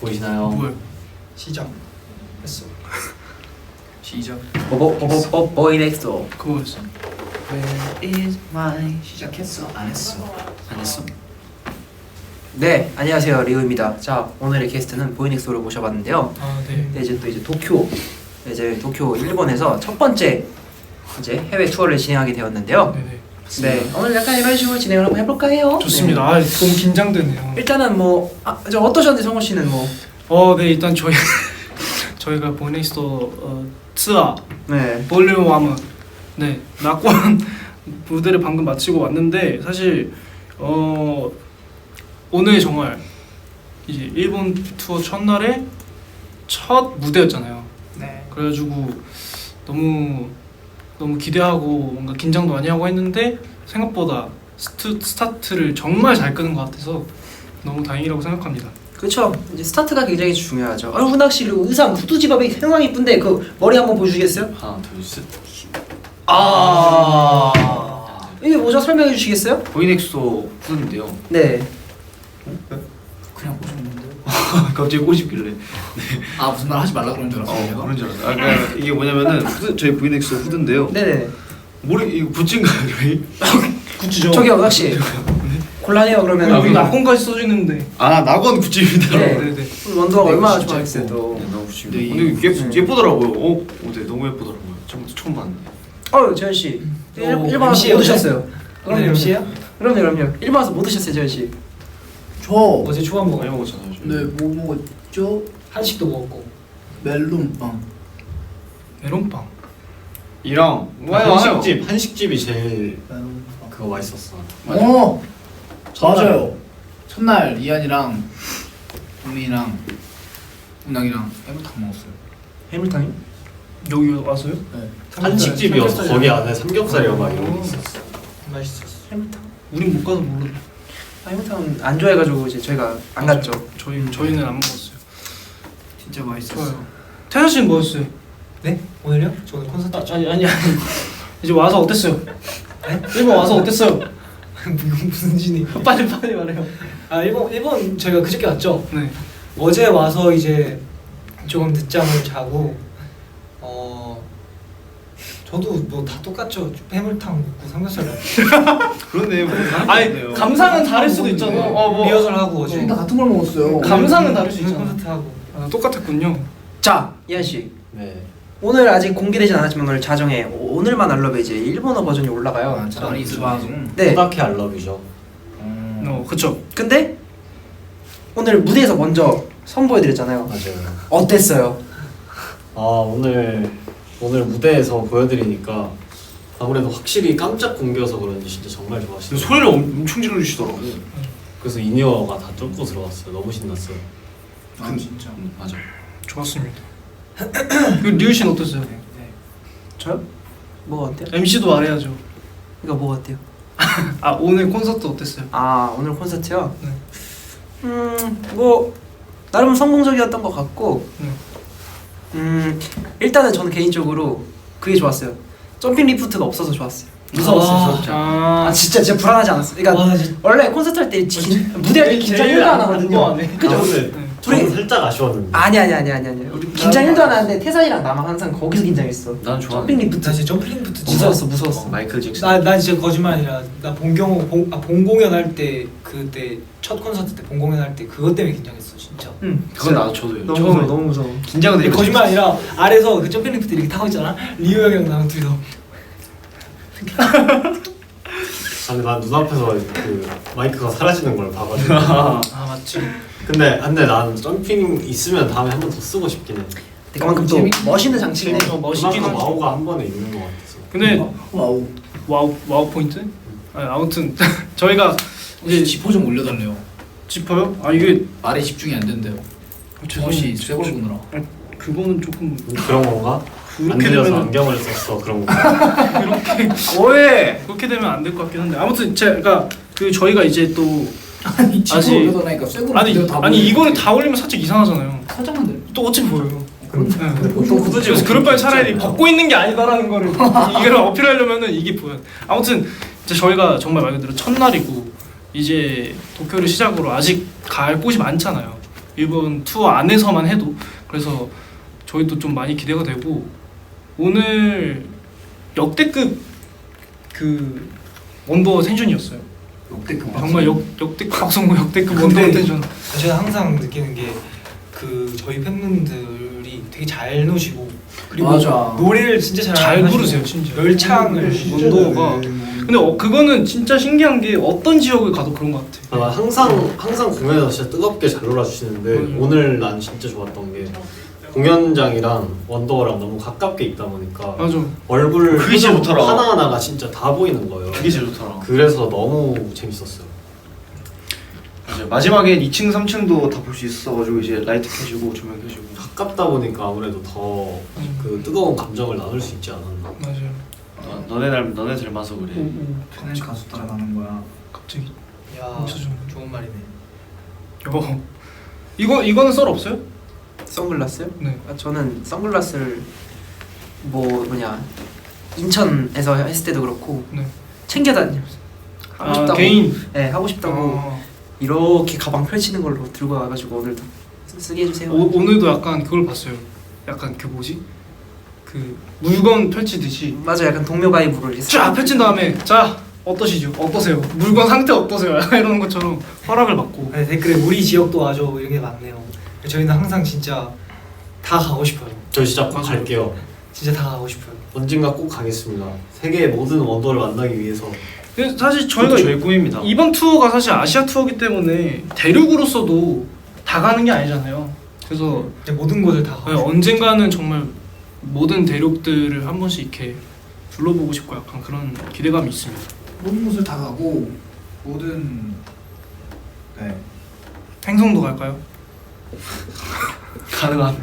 보이시나요? 뭘? 시작 했어. 시작. 보이 넥스트. 그거였어. Where is my 시작했어? 안 했어. 안 했어? 네, 안녕하세요, 리우입니다. 자, 오늘의 게스트는 보이넥스를 모셔봤는데요. 아 네. 네, 이제 도쿄, 도쿄 일본에서 첫 번째 이제 해외 투어를 진행하게 되었는데요. 네네. 네, 오늘 약간 이런 식으로 진행을 한번 해볼까 해요. 좋습니다. 아 너무 긴장되네요. 네. 일단은 뭐, 저 어떠셨는데 성우 씨는 뭐? 네 일단 저희가 보이넥스 트아 네, 볼륨 1 네 낙원 무대를 방금 마치고 왔는데 사실 오늘 정말 이제 일본 투어 첫날에 첫 무대였잖아요. 네. 그래가지고 너무 기대하고 뭔가 긴장도 많이 하고 했는데 생각보다 스타트를 정말 잘 끄는 것 같아서 너무 다행이라고 생각합니다. 그렇죠. 이제 스타트가 굉장히 중요하죠. 훈학 씨 그리고 의상 후드 집업이 상당히 이쁜데 그 머리 한번 보여주시겠어요? 하나 둘 셋. 이게 뭐죠? 설명해 주시겠어요? 보이넥소 후드인데요. 네. 그냥 보셨는데. 갑자기 꼬집길래. 아 무슨 말 하지 말라 그런 줄 알았어요. 제가? 그런 줄 알았어요. 아, 그러니까 이게 뭐냐면은 후드, 저희 보이넥소 후드인데요. 네네. 머리 이거 굿즈인가요, 저희? 굿즈죠. 저기요, 훈학 씨. 곤란해요 그러면. 여기 낙원까지 써있는데. 아, 낙원 굿즈입니다. 네. 네네. 원더가 네, 얼마나 진짜 좋아했어요 예뻐. 또. 네, 너무 굿즈입니다. 네, 근데 이게 예쁘더라고요. 네, 너무 예쁘더라고요. 처음 봤는데. 재현 씨. 오, 일본 와서 MC예요, 뭐 드셨어요? 오늘 MC예요? 그럼요. 일본 와서 뭐 드셨어요, 재현 씨? 저 어제 초밥 많이 먹어요. 먹었잖아요. 저희. 네, 뭐 먹었죠? 한식도 먹었고. 멜론빵. 메론빵. 이랑 한식집이 제일 멜론빵. 그거 맛있었어. 맞아요. 첫날 이한이랑 동민이랑 운항이랑 해물탕 먹었어요. 해물탕이요? 여기 와서요? 네. 한식집이어서 거기 안에 삼겹살이랑 막 이런 게 있었어. 맛있었어. 해물탕. 우린 못 가서 모르. 해물탕 안 좋아해가지고 이제 저희가 안 갔죠. 저희는 안 먹었어요. 진짜 맛있었어요. 좋아요. 태현 씨는 뭐였어요? 네? 오늘요? 저 오늘 콘서트. 아니. 이제 와서 어땠어요? 네? 일본 와서 어땠어요? 이거 무슨 진이? 빨리 말해요. 일본 저희가 그저께 왔죠. 네. 어제 와서 이제 조금 늦잠을 자고 저도 뭐 다 똑같죠. 해물탕 먹고 삼겹살 먹고. 그렇네. 뭐 아니 감상은 다를 수도 있잖아. 뭐 리허설 하고 어제. 다 같은 걸 먹었어요. 감상은 다를 수 있잖아. 콘서트 하고. 똑같았군요. 자, 이한 씨. 네. 오늘 아직 공개되진 않았지만 오늘 자정에 오늘만 알러브 이제 일본어 버전이 올라가요. 자리스 방송. 네. 호다케 알러뷰죠. 그쵸. 근데 오늘 무대에서 먼저 선보여드렸잖아요. 맞아요. 어땠어요? 오늘 무대에서 보여드리니까 아무래도 확실히 깜짝 공개여서 그런지 진짜 정말 좋았어요. 소리를 엄청 질러주시더라고요. 그래서 인이어가 다 뚫고 들어갔어요. 너무 신났어요. 아 진짜. 맞아. 좋았습니다. 그 리우 씨는 어땠어요? 저요? 뭐가 어때요? MC도 말해야죠. 이거 뭐가 어때요? 오늘 콘서트 어땠어요? 오늘 콘서트요? 네. 뭐 나름 성공적이었던 것 같고 일단은 저는 개인적으로 그게 좋았어요. 점핑 리프트가 없어서 좋았어요. 무서웠어요. 진짜 불안하지 않았어요. 그러니까 원래 콘서트 할 때 무대할 때 긴장 1도 안 하거든요. 그죠? 저는 살짝 아쉬웠는데. 아니. 우리 긴장 1도 안 하는데 태산이랑 나만 항상 거기서 긴장했어. 난 좋아. 점핑 리프트. 나 진짜 점프링부터 진짜 무서웠어. 마이클 잭슨. 나 진짜 거짓말 아니라 나 본 공연 할 때 그때 첫 콘서트 때 본 공연 할 때 그것 때문에 긴장했어 진짜. 그건 저도요. 너무 무서워. 긴장은 되게 거짓말 아니라 아래서 그 점핑리프트 이렇게 타고 있잖아. 리우 형이랑 나랑 둘이서 근데 난 눈앞에서 그 마이크가 사라지는 걸 봐가지고. 맞지. 근데 난 점핑 있으면 다음에 한 번 더 쓰고 싶긴 해. 그만큼 또 멋있는 장치네. 멋있긴 그만큼 하지. 와우가 한 번에 있는 것 같아서. 근데 와우. 와우 포인트? 아무튼 저희가 이제 지퍼 좀 올려달래요. 짚어요? 이게 말에 집중이 안 된대요. 혹시 쇠걸 보느라. 그거는 조금 그런 건가? 안 그렇게 들려서 되면 안경을 썼어 그런 건가? 오해. 그렇게 되면 안 될 것 같긴 한데 아무튼 제가 저희가 이제 또 아니 지퍼 아직- 올려달라니까 쇠걸 아니 이거는 다 올리면 살짝 이상하잖아요. 살짝만 돼. 또 어찌 보여요? 보통 그래서 그럴 바에 차라리 벗고 있는 게 아니다라는 거를 이걸 어필하려면은 이게 보여. 아무튼 이제 저희가 정말 말 그대로 첫날이고 이제 도쿄를 시작으로 아직 갈 곳이 많잖아요. 이번 투어 안에서만 해도. 그래서 저희도 좀 많이 기대가 되고 오늘 역대급 그 원더 텐션이었어요. 역대급 정말 역대급 방송 역대급 원더 근데 텐션. 제가 항상 느끼는 게 그 저희 팬분들이 되게 잘 노시고 그리고 맞아. 노래를 진짜 잘 하시고 부르세요, 심지어. 열창을 원더가. 근데 그거는 진짜 신기한 게 어떤 지역을 가도 그런 것 같아. 항상 공연에서 진짜 뜨겁게 잘 놀아주시는데 오늘 난 진짜 좋았던 게 공연장이랑 원더랑 너무 가깝게 있다 보니까 맞아. 얼굴 그게 제일 표정 좋더라. 하나하나가 진짜 다 보이는 거예요. 그게 제일 좋더라. 그래서 너무 재밌었어요. 맞아요. 마지막엔 2층, 3층도 다 볼 수 있어가지고 이제 라이트 켜지고 조명 켜지고. 가깝다 보니까 아무래도 더 그 뜨거운 감정을 나눌 수 있지 않았나. 맞아요. 너네 닮아서 그래. 팬 가수 따라가는 거야. 갑자기. 야 진짜 좋은 말이네. 이거는 썰 없어요? 선글라스요? 네. 저는 선글라스를 인천에서 했을 때도 그렇고 네. 챙겨 다니면서 하고 싶다고. 개인. 네, 하고 싶다고 이렇게 가방 펼치는 걸로 들고 와가지고 오늘도 쓰게 해주세요. 오늘도 약간 그걸 봤어요. 약간 그 뭐지? 그 물건 펼치듯이 맞아, 약간 동료 가입으로 이렇게 쫙 펼친 다음에 자 어떠시죠? 어떠세요? 물건 상태 어떠세요? 약간 이러는 것처럼 허락을 받고. 네, 댓글에 우리 지역도 와줘 이런 게 많네요. 저희는 항상 진짜 다 가고 싶어요. 저 진짜 꼭 맞아요. 갈게요. 진짜 다 가고 싶어요. 언젠가 꼭 가겠습니다. 세계의 모든 원더를 만나기 위해서. 근데 사실 저희가 저희 꿈입니다. 이번 투어가 사실 아시아 투어기 때문에 대륙으로서도 다 가는 게 아니잖아요. 그래서 이제 모든 곳을 다 가고 네, 싶어요. 언젠가는 정말 모든 대륙들을 한 번씩 이렇게 둘러보고 싶고 약간 그런 기대감이 있습니다. 모든 곳을 다 가고 모든 네. 행성도 갈까요? 가능한.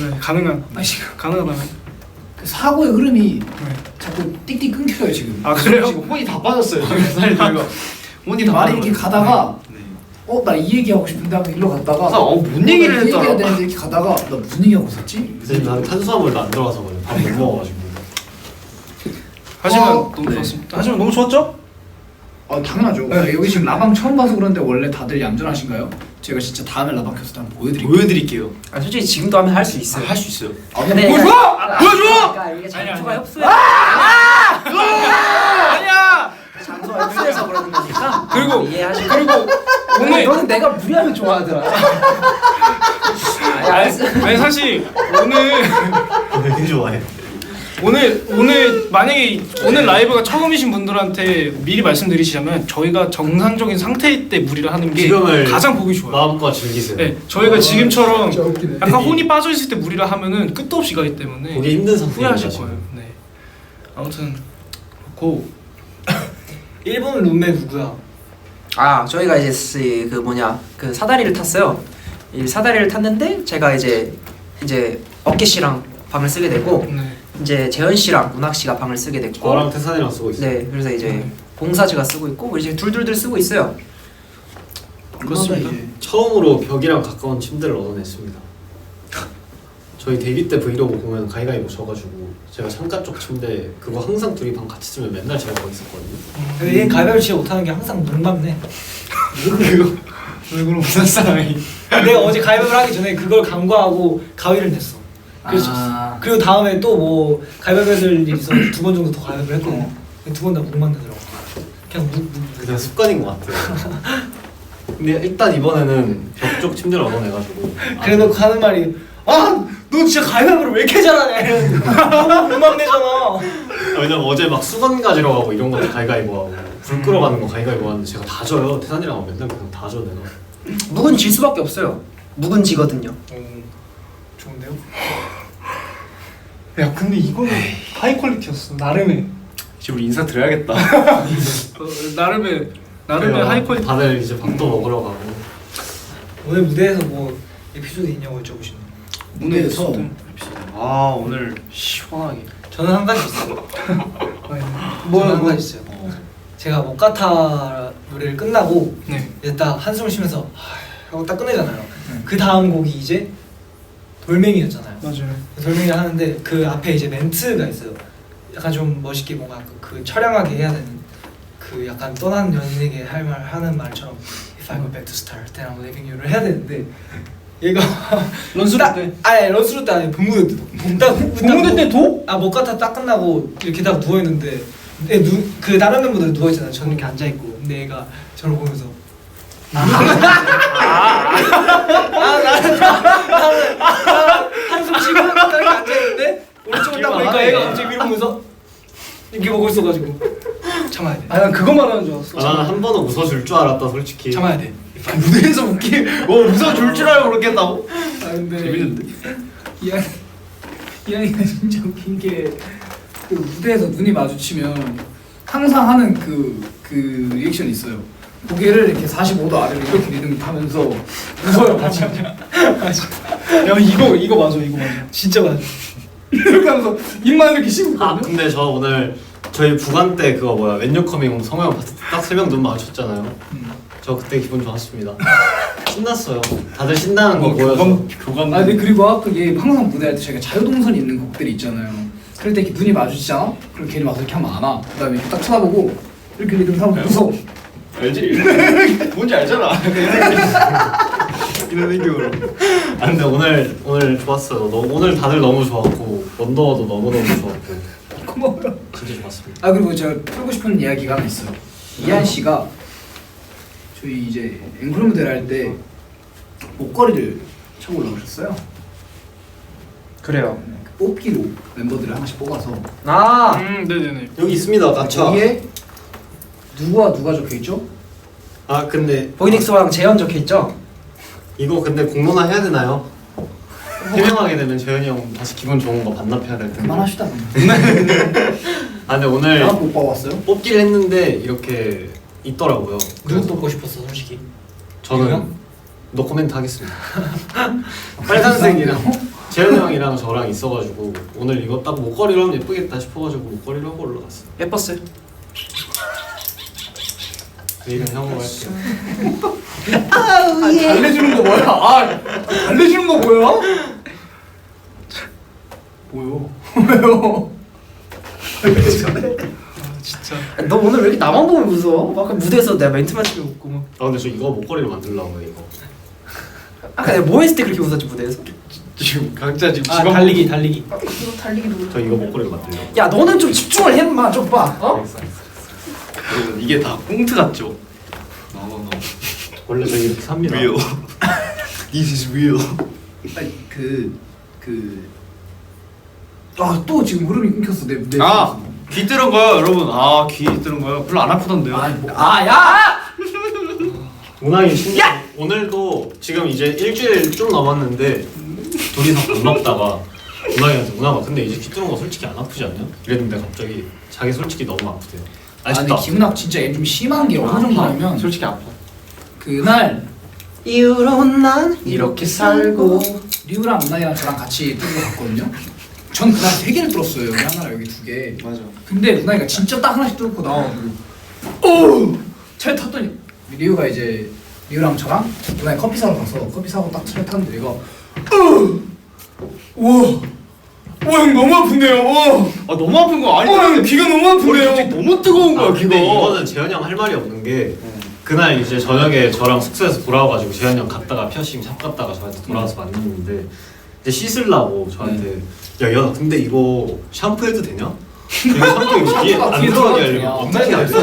네, 가능하다면. 그 사고의 흐름이 네. 자꾸 띡띡 끊겨요 지금. 아 그래요? 지금 혼이 다 빠졌어요. 지금 사실 저희가 혼이 다 말이 빠져요. 이렇게 가다가 네. 나 이 얘기하고 싶은데 하고 일로 갔다가 뭔 얘기를 나 이 얘기해야 했더라. 되는데 이렇게 가다가 나 무슨 얘기하고 있었지? 근데 난 탄수화물도 안 들어가서 그래. 밥 못 먹어가지고. 하지만 어, 너무 네. 좋았습니다. 하지만 너무 좋았죠? 당연하죠. 여기 지금 라방 처음 봐서 그런데 원래 다들 얌전하신가요? 제가 진짜 다음에 라방 켰을 때 한번 보여드릴게요. 보여드릴게요. 솔직히 지금도 하면 할 수 있어요. 할 수 있어요. 근데 보여줘! 보여줘! 그러니까 이게 아니, 장소가 아니. 협소해. 아니야! 장소가 협소해서 그러는 거니까 그리고 이해하시고. 그리고 오늘 너는 내가 무리하면 좋아하더라. 아니 사실 되게 좋아해. 오늘 만약에 오늘 라이브가 처음이신 분들한테 미리 말씀드리자면 저희가 정상적인 상태일 때 무리를 하는 게 지금을 가장 보기 좋아요. 마음껏 즐기세요. 네, 저희가 지금처럼 진짜 웃기네. 약간 혼이 빠져 있을 때 무리를 하면은 끝도 없이 가기 때문에 보기 힘든 상태입니다. 후회하실 지금. 거예요. 네. 아무튼 그렇고 일본 룸메 누구야? 저희가 이제 그 사다리를 탔어요. 이 사다리를 탔는데 제가 이제 어깨 씨랑 방을 쓰게 되고 네. 이제 재현 씨랑 문학 씨가 방을 쓰게 됐고. 저랑 태산이랑 쓰고 있어요. 네, 그래서 이제 봉사 제가 쓰고 있고 우리 이제 둘둘둘 쓰고 있어요. 그렇습니다. 이제 처음으로 벽이랑 가까운 침대를 얻어냈습니다. 저희 데뷔 때 브이로그 보면 가위가위보 져가지고 제가 창가 쪽 침대 그거 항상 둘이 방 같이 쓰면 맨날 제가 거기 있었거든요. 근데 얘 가위바위보 진짜 못하는 게 항상 눈 감네. 왜 그럼 무슨 사람이? 내가 어제 가위바위보를 하기 전에 그걸 간과하고 가위를 냈어. 그래서 졌어. 그리고 다음에 또 뭐 가위바위보 할 일이 있어 2번 정도 더 가위바위보를 했거든. 2번 다 못 만나더라고. 그냥 그냥 습관인 것 같아요. 근데 일단 이번에는 벽 쪽 침대를 얻어내가지고 그래놓고 하는 말이 너 진짜 가위바위보를 왜 이렇게 잘하냐. 너무 못 막내잖아. 왜냐면 어제 막 수건 가지러 가고 이런 것도 가위가위보 하고 불 끌어가는 거 가위가위보 하는데 제가 다 져요. 태산이랑 맨날 그냥 다 져 내가. 묵은 질 수밖에 없어요. 묵은 지거든요. 좋은데요? 야 근데 이거는 하이 퀄리티였어. 나름의 이제 우리 인사 드려야겠다. 나름의 그래요. 하이 퀄리티. 다들 이제 밥도 먹으러 가고. 오늘 무대에서 뭐 에피소드 있냐고 여쭤보시네. 무대에서 오늘 시원하게. 저는 한 가지 있어요. 뭐야, 한 가지 있어요. 제가 모카타 노래를 끝나고 네. 이제 딱 한숨을 쉬면서 하고 딱 끝내잖아요. 그 다음 곡이 이제 돌멩이였잖아요. 맞아요. 돌멩이를 하는데 그 앞에 이제 멘트가 있어요. 약간 좀 멋있게 뭔가 그 처량하게 해야 되는 그 약간 떠난 연인에게 하는 말처럼 If I go back to start, then I'm leaving you를 해야 되는데 얘가 런스루 때. 아니 런스루 때 아니 복무대 때. 복무대 때 도? 아 목가타 딱 끝나고 이렇게 딱 누워 있는데 그 다른 멤버들 누워 있잖아요. 저는 이렇게 앉아 있고 근데 얘가 저를 보면서 한숨 쉬고 딱 이렇게 앉아 있는데 오른쪽을 딱 보니까 얘가 갑자기 위로 보면서 이렇게 보고 있어가지고 참아야 돼. 난 그거 말하는 줄 알았어. 나는 한 번은 웃어줄 줄 알았다 솔직히. 참아야 돼. 무대에서 웃어 줄 알고 그렇겠다고? 아 근데 재밌는데. 이한이가 진짜 웃긴 게 그 무대에서 눈이 마주치면 항상 하는 그 리액션이 있어요. 고개를 이렇게 45도 아래로 이렇게 리듬 타면서 웃어요. 같이. 야 이거 맞아 이거 맞아. 진짜 맞아. 이렇게 하면서 입만 이렇게 씹고 아 있거든요. 근데 저 오늘 저희 부관 때 그거 뭐야 웬유 커밍 성형 파트 딱 3명 눈 마주쳤잖아요. 저 그때 기분 좋았습니다. 신났어요. 다들 신나는 거 보여서. 교감. 아 근데 그리고 아까 얘 항상 무대할 때 저희가 자유동선이 있는 곡들이 있잖아요. 그럴 때 이렇게 눈이 마주치잖아? 그럼 걔를 와서 이렇게 하면 안 와. 그 다음에 이렇게 딱 쳐다보고 이렇게 리듬 타면 무서워. 알지? 뭔지 알잖아. 이런 의견으로. 아 근데 오늘 좋았어요. 오늘 다들 너무 좋았고 원더워도 너무너무 좋았고 고마워요. 진짜 좋았습니다. 아 그리고 제가 풀고 싶은 이야기가 하나 있어요. 이한 씨가 저희 이제 앵콜 무대를 할 때 목걸이를 차고 올라오셨어요. 그래요. 뽑기로 멤버들을 하나씩 뽑아서 네네네. 여기 있습니다. 맞죠? 거기에 누가 적혀있죠? 아 근데 보이닉스랑 재현 적혀있죠? 이거 근데 공론화 해야 되나요? 해명하게 되면 재현이 형 다시 기분 좋은 거 반납해야 될 텐데. 그만합시다. 아 근데 오늘 내가 못 봐왔어요? 뽑기를 했는데 이렇게 있더라고요. 누구 뽑고 싶었어 솔직히? 저는 노코멘트 하겠습니다. 빨간색이랑 재현이 형이랑 저랑 있어가지고 오늘 이거 딱 목걸이로 하면 예쁘겠다 싶어가지고 목걸이로 하고 올라갔어요. 예뻤어요. 그 얘기는 형으로 할게요. 달래주는 거 뭐야? 달래주는 거 뭐야? 뭐요? 왜요? 진짜. 너 오늘 왜 이렇게 나만 보면 무서워? 아까 무대에서 내가 멘트만 치고 웃고 막. 아 근데 저 이거 목걸이로 만들려고요 이거. 아까 내가 뭐 했을 때 그렇게 웃었지 무대에서? 지금 각자 지금 아 집안 달리기. 저 이거 목걸이로 만들려고. 야 너는 좀 집중을 해봐 좀 봐. 어? 여러분 이게 다 꽁트 같죠? 너무 원래 저 이렇게 삽니다. real. This is real. 아니 또 지금 흐름이 끊겼어 내 귀 뚫은 거요, 여러분. 귀 뚫은 거요. 별로 안 아프던데요. 야! 운항이 신나. 오늘도 지금 이제 일주일 좀 넘었는데 둘이서 밥 먹다가 운항이한테 운항아 근데 이제 귀 뚫은 거 솔직히 안 아프지 않냐? 이랬는데 갑자기 자기 솔직히 너무 아프대요. 근데 아직도 김은학 진짜 얘 좀 심한 게 어느 정도냐면 솔직히 아파. 그날 이후로 난 이렇게 살고. 리우랑 은하이랑 저랑 같이 뚫고 갔거든요. 전 그날 3개를 뚫었어요. 여기 하나랑 여기 2개. 맞아. 근데 은하이가 진짜 딱 하나씩 뚫고 나와가지고 차에 탔더니 리우가 이제 리우랑 저랑 은하이 커피 사러 가서 커피 사고 딱 차에 탔는데 얘가 형 너무 아픈데요. 너무 아픈 거 형 귀가 너무 아픈데요. 갑자기 너무 뜨거운 거야, 근데 귀가. 이거는 재현이 형 할 말이 없는 게 그날 이제 저녁에 저랑 숙소에서 돌아와가지고 재현이 형 갔다가 피어싱 샵 갔다가 저한테 돌아와서 만났는데 이제 씻으려고 저한테 야 근데 이거 샴푸해도 되냐? 이거 샴푸 귀에 안 들어가게 하려고 어떻게 해야 돼?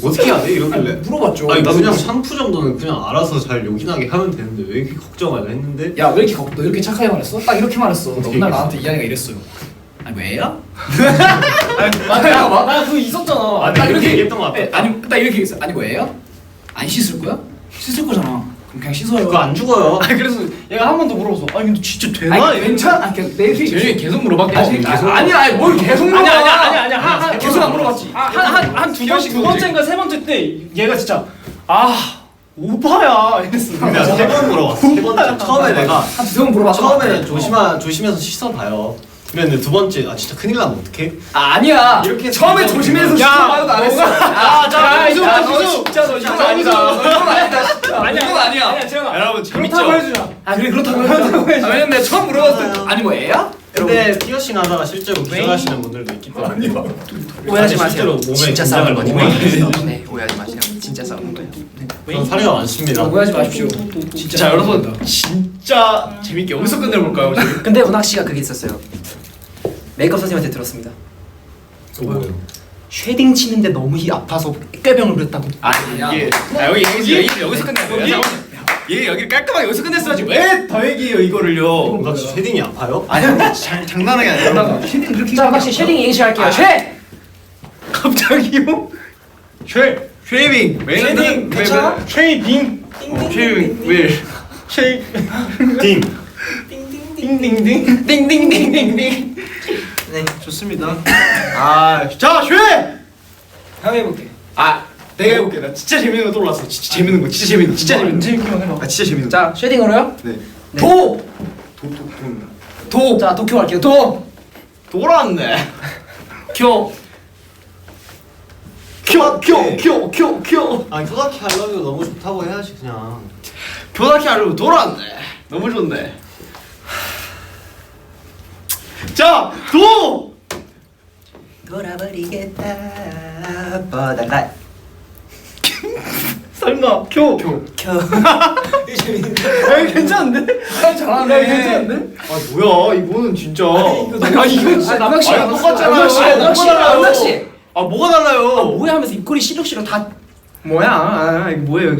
어떻게 해야 돼? 이러길래 물어봤죠. 아니 그냥 샴푸 정도는 그냥 알아서 잘 요긴하게 하면 되는데 왜 이렇게 걱정하냐 했는데 야 왜 이렇게 너 이렇게 착하게 말했어? 딱 이렇게 말했어. 너 그날 나한테 이한이가 이랬어요. 아니 왜야? 나 그거 있었잖아. 아, 내가 이렇게 얘기했던 것 같아. 아니 딱 이렇게 얘기했어. 아니 왜야? 안 씻을 거야? 씻을 거잖아. 그럼 그냥 씻어요. 그거 안 죽어요. 그래서 얘가 한 번 더 물어봤어. 근데 진짜 되나? 아니 괜찮아. 아니 그냥 내 얘기 재현이 계속 물어봤고. 아니 뭘 계속 물어봐. 아니야. 계속 안 물어봤지. 두 번째인가 세 번째 때 얘가 진짜 오빠야 이랬어. 내가 3번 물어봤어. 세 번째 처음에 내가 한 두세 번 물어봤어. 처음에는 조심해서 씻어봐요. 그랬는데 두 번째 진짜 큰일 나면 어떡해? 아니야. 이렇게 처음에 해서 조심해서 야, 씻어봐도 안 했어. 너 진짜 너 이건 아니다. 너 이건 아니다 진짜. 아니야. 이건 아니야. 아니야 재현아. 여러분 재밌죠? 그렇다고 해주자. 아 그래 그렇다고 해줘. 왜냐면 내가 처음 물어봤을 때 아니 뭐 애야? 근데 피어싱 하다가 실제로 기절하시는 분들도 있기 때문에 오해하지 실제로 마세요. 몸에 진짜 긴장을 싸우는 많이 거니까. 받으세요. 네 오해하지 마세요. 진짜 싸우는 거예요. 네. 그런 사례가 많습니다. 오해하지 마십시오. 자 여러분 진짜 재밌게 여기서 끝내볼까요? 저희? 근데 운학 씨가 그게 있었어요. 메이크업 선생님한테 들었습니다. 뭐예요? 쉐딩 치는데 너무 아파서 꾀병을 부렸다고. 이게 여기서 끝내요. 얘 여기 깔끔하게 여기서 끝냈어야지 왜 더 얘기해요 이거를요? 나 쉐딩이 아파요? 아니 장난하게 아니라 쉐딩 이렇게 자, 운학 씨 쉐딩 예시할게요. 쉐. 갑자기요? 쉐이빙 쉐이빙 괜찮아? 쉐이빙 쉐이빙 왜 딩. 띵띵띵 띵띵띵띵띵 네. 좋습니다. 자 쉐! 형 해볼게. 내가 해볼게. 나 진짜 재밌는 거 떠올랐어. 진짜 재밌는 거. 진짜 재밌는 거. 진짜 재밌는 거. 재밌게만 해봐. 진짜 재밌는 거. 자, 쉐딩으로요? 네. 네. 도! 자, 도쿄 갈게요. 도. 돌았네. 쿄. 쿄. 아니 소다키 알러뷰 너무 좋다고 해야지 그냥. 교다키 하려고 돌았네. 너무 좋네. 자, 도! 돌아버리겠다. 버달라. 설마 쿄. 쿄. 괜찮은데? 잘하네. 괜찮은데? 뭐야 이거는 진짜. 이거 진짜 남학 씨. 똑같잖아요. 운학 씨. 뭐가 달라요? 운학 씨. 뭐가 달라요? 뭐야 하면서 입꼬리 시룩시룩 다 뭐야? 이거 뭐예요?